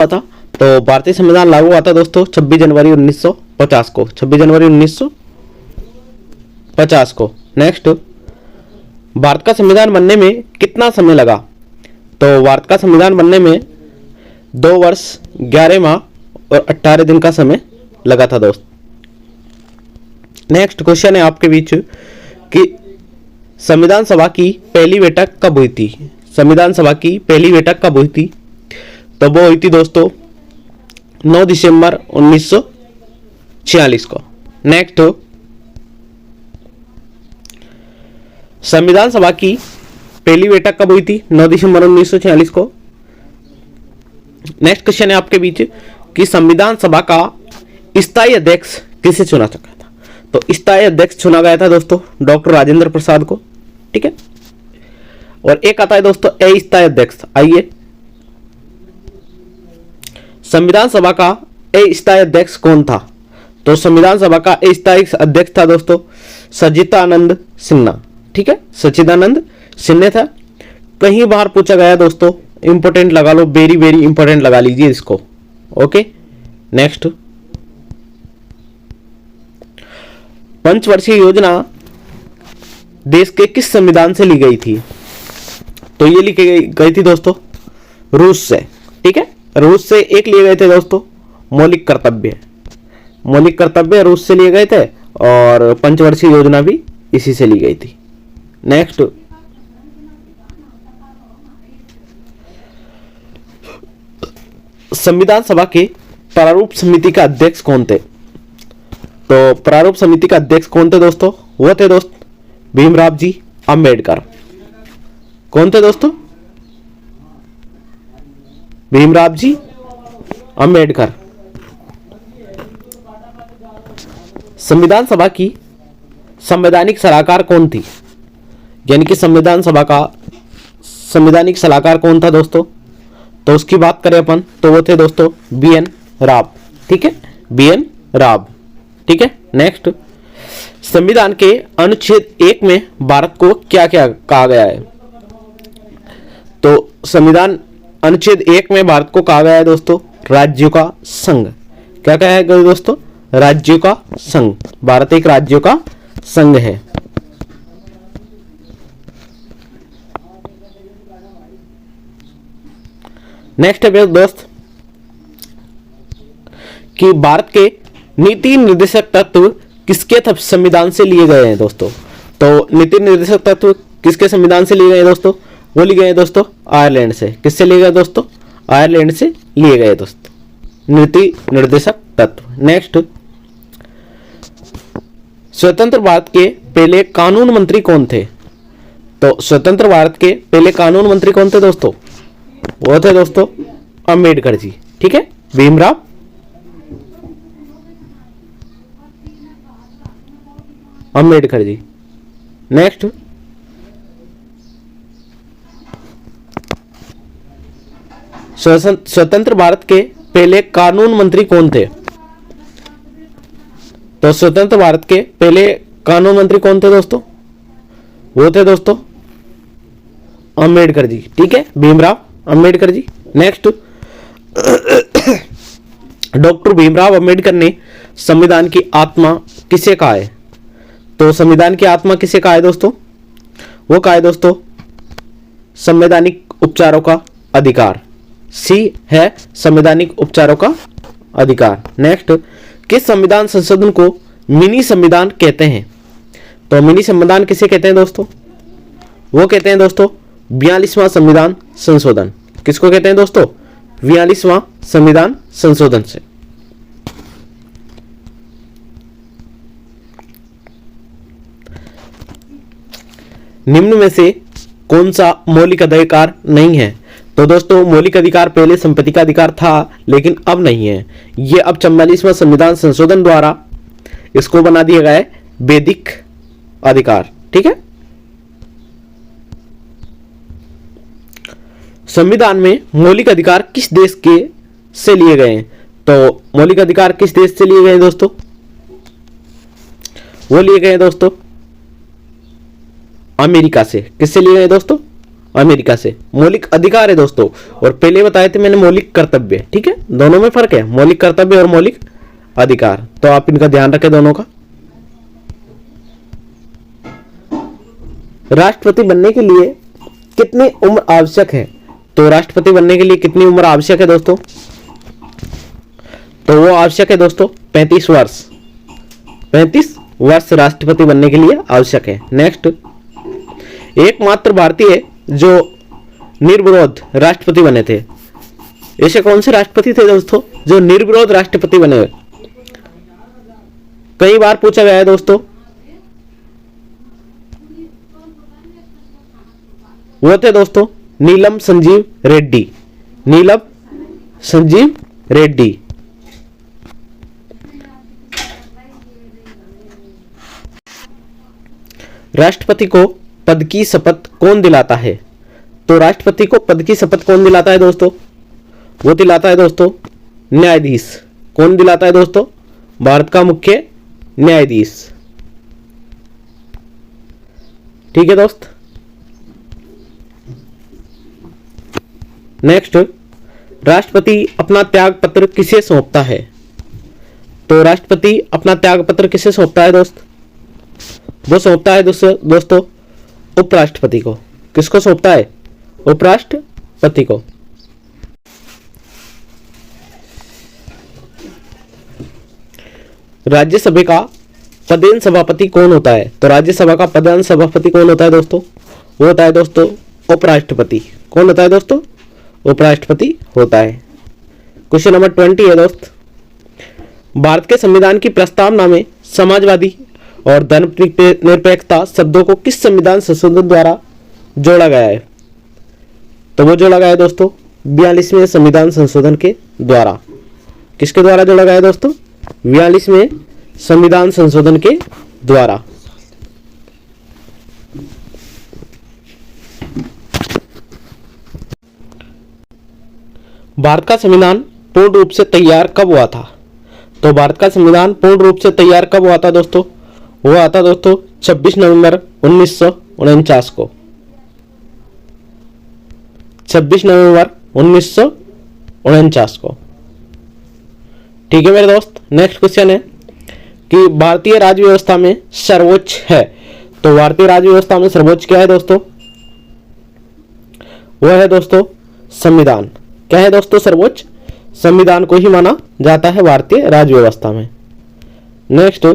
हुआ था। तो भारतीय संविधान लागू हुआ था दोस्तों 26 जनवरी 1950 को, 26 जनवरी 1950 को। नेक्स्ट, भारत का संविधान बनने में कितना समय लगा? तो भारत का संविधान बनने में 2 वर्ष 11 माह और 18 दिन का समय लगा था दोस्त। नेक्स्ट क्वेश्चन है आपके बीच कि संविधान सभा की पहली बैठक कब हुई थी? संविधान सभा की पहली बैठक कब हुई थी? तो वो हुई थी दोस्तों 9 दिसंबर 1946 को। नेक्स्ट, संविधान सभा की पहली बैठक कब हुई थी? 9 दिसंबर 1946 को। नेक्स्ट क्वेश्चन है आपके बीच कि संविधान सभा का स्थायी अध्यक्ष किसे चुना गया था? तो स्थायी अध्यक्ष चुना गया था दोस्तों डॉक्टर राजेंद्र प्रसाद को। ठीक है, और एक आता है दोस्तों अस्थायी अध्यक्ष। आइए, संविधान सभा का अस्थायी अध्यक्ष कौन था? तो संविधान सभा का अस्थायी अध्यक्ष था दोस्तों सच्चिदानंद सिन्हा। ठीक है, सच्चिदानंद सिन्हा था। कहीं बाहर पूछा गया दोस्तों, इंपॉर्टेंट लगा लो, वेरी वेरी इंपॉर्टेंट लगा लीजिए इसको। ओके, नेक्स्ट, पंचवर्षीय योजना देश के किस संविधान से ली गई थी? तो ये लिखी गई थी दोस्तों रूस से। ठीक है, रूस से एक लिए गए थे दोस्तों मौलिक कर्तव्य। मौलिक कर्तव्य रूस से लिए गए थे और पंचवर्षीय योजना भी इसी से ली गई थी। नेक्स्ट, संविधान सभा के प्रारूप समिति का अध्यक्ष कौन थे? तो प्रारूप समिति का अध्यक्ष कौन थे दोस्तों? वो थे दोस्त भीमराव जी अंबेडकर। कौन थे दोस्तों? भीमराव जी अंबेडकर। संविधान सभा की संवैधानिक सलाहकार कौन थी? यानी कि संविधान सभा का संवैधानिक सलाहकार कौन था दोस्तों? तो उसकी बात करें अपन तो वो थे दोस्तों BN राव। ठीक है, BN राव। ठीक है, नेक्स्ट, संविधान के अनुच्छेद 1 में भारत को क्या क्या कहा गया है? तो संविधान अनुच्छेद 1 में भारत को कहा गया है दोस्तों राज्यों का संघ। क्या कहा है दोस्तों? राज्यों का संघ। भारत एक राज्यों का संघ है। नेक्स्ट है दोस्त कि भारत के नीति निर्देशक तत्व किसके संविधान से लिए गए हैं दोस्तों? तो नीति निर्देशक तत्व किसके संविधान से लिए गए दोस्तों? वो लिए गए दोस्तों आयरलैंड से। किससे लिए गए दोस्तों? आयरलैंड से लिए गए दोस्तों नीति निर्देशक तत्व। नेक्स्ट, स्वतंत्र भारत के पहले कानून मंत्री कौन थे? तो स्वतंत्र भारत के पहले कानून मंत्री कौन थे दोस्तों? वो थे दोस्तों अंबेडकर जी। ठीक है, भीमराव अंबेडकर जी। नेक्स्ट, स्वतंत्र भारत के पहले कानून मंत्री कौन थे? तो स्वतंत्र भारत के पहले कानून मंत्री कौन थे दोस्तों? वो थे दोस्तों अंबेडकर जी। ठीक है, भीमराव अंबेडकर जी। नेक्स्ट, डॉक्टर भीमराव अंबेडकर ने संविधान की आत्मा किसे कहा है? तो संविधान की आत्मा किसे कहा है दोस्तों? वो कहा है दोस्तों संवैधानिक उपचारों का अधिकार। सी है संवैधानिक उपचारों का अधिकार। नेक्स्ट, किस संविधान संशोधन को मिनी संविधान कहते हैं? तो मिनी संविधान किसे कहते हैं दोस्तों? वो कहते हैं दोस्तों 42वां संविधान संशोधन। किसको कहते हैं दोस्तों? 42वां संविधान संशोधन से। निम्न में से कौन सा मौलिक अधिकार नहीं है? तो दोस्तों मौलिक अधिकार पहले संपत्ति का अधिकार था लेकिन अब नहीं है। ये अब 44वां संविधान संशोधन द्वारा इसको बना दिया गया है वैधिक अधिकार। ठीक है, संविधान में मौलिक अधिकार किस देश के से लिए गए हैं? तो मौलिक अधिकार किस देश से लिए गए हैं दोस्तों? वो लिए गए दोस्तों अमेरिका से। किससे लिए गए दोस्तों? अमेरिका से। मौलिक अधिकार है दोस्तों, और पहले बताए थे मैंने मौलिक कर्तव्य। ठीक है, दोनों में फर्क है, मौलिक कर्तव्य और मौलिक अधिकार, तो आप इनका ध्यान रखें दोनों का। राष्ट्रपति बनने के लिए कितनी उम्र आवश्यक है? तो राष्ट्रपति बनने के लिए कितनी उम्र आवश्यक है दोस्तों? तो वो आवश्यक है दोस्तों 35 वर्ष। 35 वर्ष राष्ट्रपति बनने के लिए आवश्यक है। नेक्स्ट, एकमात्र भारतीय जो निर्विरोध राष्ट्रपति बने थे, ऐसे कौन से राष्ट्रपति थे दोस्तों जो निर्विरोध राष्ट्रपति बने हुए? कई बार पूछा गया है दोस्तों, वो थे दोस्तों नीलम संजीव रेड्डी। नीलम संजीव रेड्डी। राष्ट्रपति को पद की शपथ कौन दिलाता है? तो राष्ट्रपति को पद की शपथ कौन दिलाता है दोस्तों? वो दिलाता है दोस्तों न्यायाधीश। कौन दिलाता है दोस्तों? भारत का मुख्य न्यायाधीश। ठीक है दोस्त। नेक्स्ट, राष्ट्रपति अपना त्याग पत्र किसे सौंपता है? तो राष्ट्रपति अपना त्याग पत्र किसे सौंपता है दोस्त? वो सौंपता है दोस्तों उपराष्ट्रपति को। किसको सौंपता है? उपराष्ट्रपति को। राज्यसभा का प्रधान सभापति कौन होता है? तो राज्यसभा का प्रधान सभापति कौन होता है दोस्तों? वो होता है दोस्तों उपराष्ट्रपति। कौन होता है दोस्तों? उपराष्ट्रपति होता है। क्वेश्चन नंबर 20 है दोस्त, भारत के संविधान की प्रस्तावना में समाजवादी और धर्मनिरपेक्षता शब्दों को किस संविधान संशोधन द्वारा जोड़ा गया है? तो वो जोड़ा गया है दोस्तों 42वें संविधान संशोधन के द्वारा। किसके द्वारा जोड़ा गया है दोस्तों? 42वें संविधान संशोधन के द्वारा। भारत का संविधान पूर्ण रूप से तैयार कब हुआ था? तो भारत का संविधान पूर्ण रूप से तैयार कब हुआ था दोस्तों? वो आता दोस्तों 26 नवंबर 1949 को। 26 नवंबर 1949 को। ठीक है मेरे दोस्त। नेक्स्ट क्वेश्चन है कि भारतीय राज्य व्यवस्था में सर्वोच्च है। तो भारतीय राज्य व्यवस्था में सर्वोच्च क्या है दोस्तों? वो है दोस्तों संविधान। क्या है दोस्तों? सर्वोच्च संविधान को ही माना जाता है भारतीय राज्य व्यवस्था में। नेक्स्ट,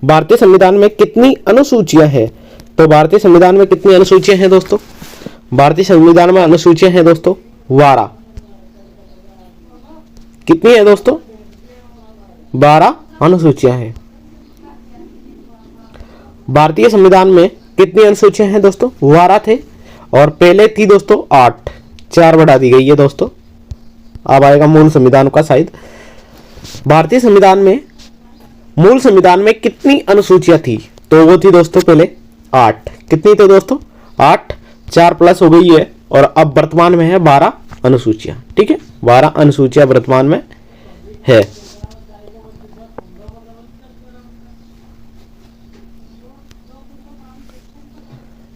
भारतीय संविधान में कितनी अनुसूचियां हैं? तो भारतीय संविधान में कितनी अनुसूचियां हैं दोस्तों? भारतीय संविधान में अनुसूचियां हैं दोस्तों 12। कितनी है दोस्तों? 12 अनुसूचियां हैं। भारतीय संविधान में कितनी अनुसूचियां हैं दोस्तों? 12 थे, और पहले थी दोस्तों 8, 4 बढ़ा दी गई है दोस्तों। अब आएगा मूल संविधान का शायद। भारतीय संविधान में मूल संविधान में कितनी अनुसूचियां थी? तो वो थी दोस्तों पहले 8। कितनी थी दोस्तों? 8, 4 प्लस हो गई है, और अब वर्तमान में है 12 अनुसूचियां। ठीक है, 12 अनुसूचियां वर्तमान में है।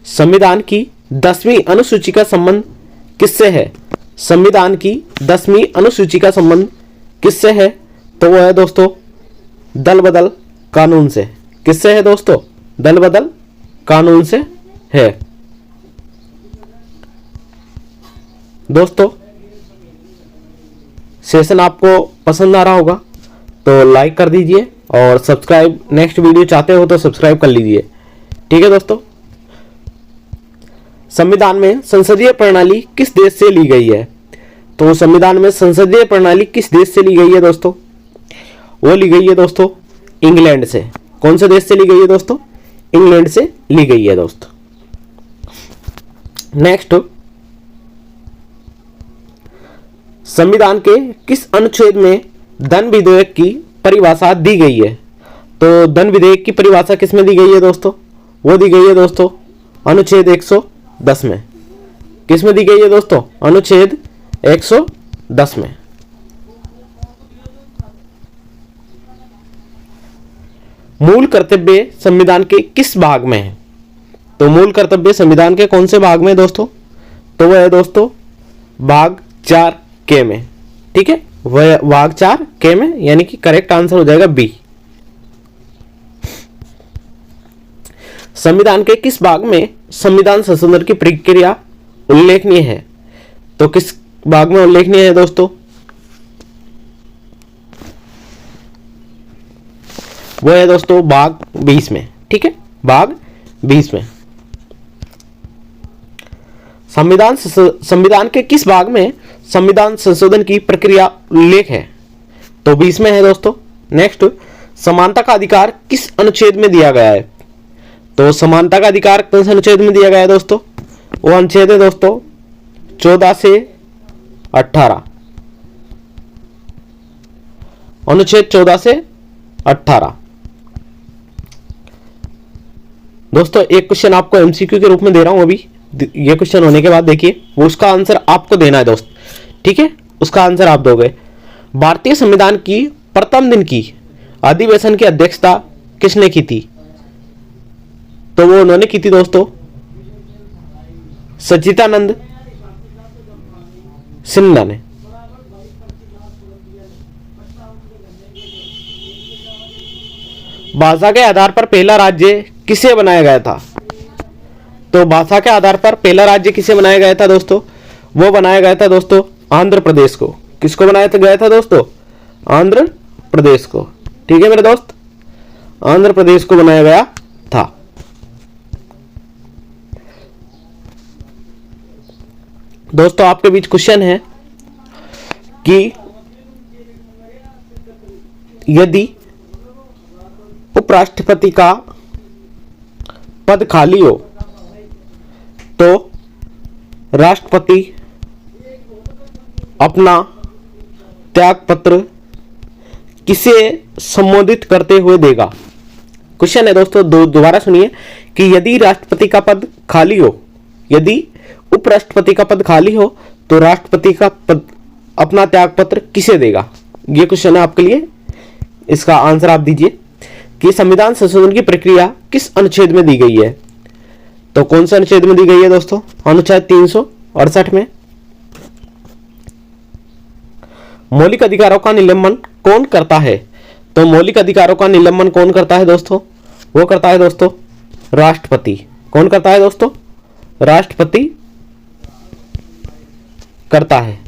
संविधान की 10वीं अनुसूची का संबंध किससे है? संविधान की 10वीं अनुसूची का संबंध किससे है? तो वो है दोस्तों दल बदल कानून से। किससे है दोस्तों? दल बदल कानून से है। दोस्तों सेशन आपको पसंद आ रहा होगा तो लाइक कर दीजिए, और सब्सक्राइब, नेक्स्ट वीडियो चाहते हो तो सब्सक्राइब कर लीजिए। ठीक है दोस्तों। संविधान में संसदीय प्रणाली किस देश से ली गई है? तो संविधान में संसदीय प्रणाली किस देश से ली गई है दोस्तों? वो ली गई है दोस्तों इंग्लैंड से। कौन से देश से ली गई है दोस्तों? इंग्लैंड से ली गई है दोस्तों। नेक्स्ट, संविधान के किस अनुच्छेद में धन विधेयक की परिभाषा दी गई है? तो धन विधेयक की परिभाषा किस में दी गई है दोस्तों? वो दी गई है दोस्तों अनुच्छेद 110 में। किस में दी गई है दोस्तों? अनुच्छेद 110 में। मूल कर्तव्य संविधान के किस भाग में है? तो मूल कर्तव्य संविधान के कौन से भाग में दोस्तों? तो वह है दोस्तों भाग 4 में। ठीक है, वह भाग 4 में, यानी कि करेक्ट आंसर हो जाएगा बी। संविधान के किस भाग में संविधान संशोधन की प्रक्रिया उल्लेखनीय है? तो किस भाग में उल्लेखनीय है दोस्तों? वो है दोस्तों भाग 20 में। ठीक है, भाग 20 में। संविधान के किस भाग में संविधान संशोधन की प्रक्रिया उल्लेख है? तो 20 में है दोस्तों। नेक्स्ट, समानता का अधिकार किस अनुच्छेद में दिया गया है? तो समानता का अधिकार कौन से अनुच्छेद में दिया गया है दोस्तों? वो अनुच्छेद है दोस्तों 14 से 18। अनुच्छेद 14 से 18। दोस्तों एक क्वेश्चन आपको एमसीक्यू के रूप में दे रहा हूं अभी, ये क्वेश्चन होने के बाद देखिए, वो उसका आंसर आपको देना है दोस्त। ठीक है, उसका आंसर आप दोगे। भारतीय संविधान की प्रथम दिन की अधिवेशन की अध्यक्षता किसने की थी? तो वो उन्होंने की थी दोस्तों सच्चिदानंद सिन्हा ने। भाषा के आधार पर पहला राज्य किसे बनाया गया था? तो भाषा के आधार पर पहला राज्य किसे बनाया गया था दोस्तों? वो बनाया गया था दोस्तों आंध्र प्रदेश को। किसको बनाया गया था दोस्तों? आंध्र प्रदेश को। ठीक है मेरे दोस्त, आंध्र प्रदेश को बनाया गया था। दोस्तों आपके बीच क्वेश्चन है कि यदि उपराष्ट्रपति का पद खाली हो तो राष्ट्रपति अपना त्यागपत्र किसे संबोधित करते हुए देगा? क्वेश्चन है दोस्तों, दोबारा सुनिए कि यदि राष्ट्रपति का पद खाली हो, यदि उपराष्ट्रपति का पद खाली हो तो राष्ट्रपति का पद अपना त्यागपत्र किसे देगा? ये क्वेश्चन है आपके लिए, इसका आंसर आप दीजिए कि संविधान संशोधन की प्रक्रिया किस अनुच्छेद में दी गई है? तो कौन सा अनुच्छेद में दी गई है दोस्तों? अनुच्छेद 368 में। मौलिक अधिकारों का निलंबन कौन करता है? तो मौलिक अधिकारों का निलंबन कौन करता है दोस्तों? वो करता है दोस्तों राष्ट्रपति। कौन करता है दोस्तों? राष्ट्रपति करता है।